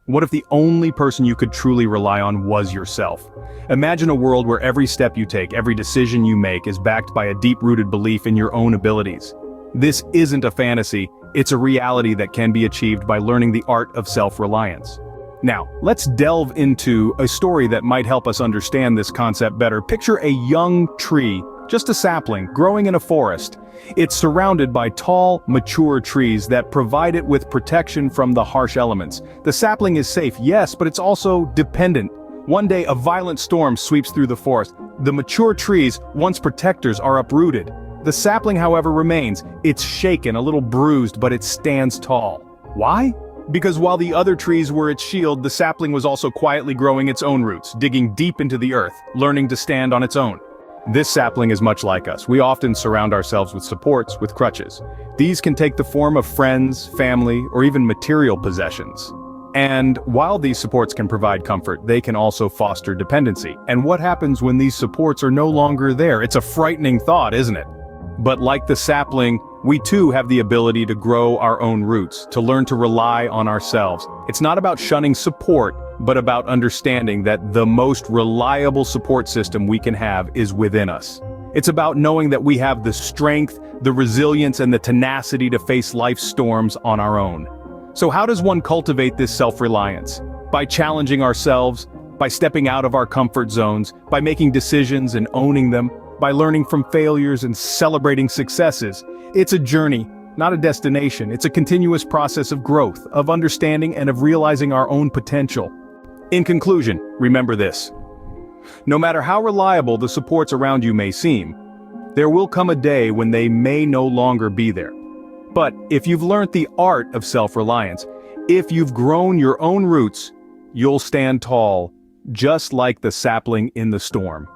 What if the only person you could truly rely on was yourself? Imagine a world where every step you take, every decision you make is backed by a deep-rooted belief in your own abilities. This isn't a fantasy, it's a reality that can be achieved by learning the art of self-reliance. Now, let's delve into a story that might help us understand this concept better. Picture a young tree, just a sapling, growing in a forest. It's surrounded by tall, mature trees that provide it with protection from the harsh elements. The sapling is safe, yes, but it's also dependent. One day, a violent storm sweeps through the forest. The mature trees, once protectors, are uprooted. The sapling, however, remains. It's shaken, a little bruised, but it stands tall. Why? Because while the other trees were its shield, the sapling was also quietly growing its own roots, digging deep into the earth, learning to stand on its own. This sapling is much like us. We often surround ourselves with supports, with crutches. These can take the form of friends, family, or even material possessions. And while these supports can provide comfort, they can also foster dependency. And what happens when these supports are no longer there? It's a frightening thought, isn't it? But like the sapling, we too have the ability to grow our own roots, to learn to rely on ourselves. It's not about shunning support, but about understanding that the most reliable support system we can have is within us. It's about knowing that we have the strength, the resilience, and the tenacity to face life's storms on our own. So how does one cultivate this self-reliance? By challenging ourselves, by stepping out of our comfort zones, by making decisions and owning them, by learning from failures and celebrating successes. It's a journey, not a destination. It's a continuous process of growth, of understanding, and of realizing our own potential. In conclusion, remember this. No matter how reliable the supports around you may seem, there will come a day when they may no longer be there. But if you've learned the art of self-reliance, if you've grown your own roots, you'll stand tall, just like the sapling in the storm.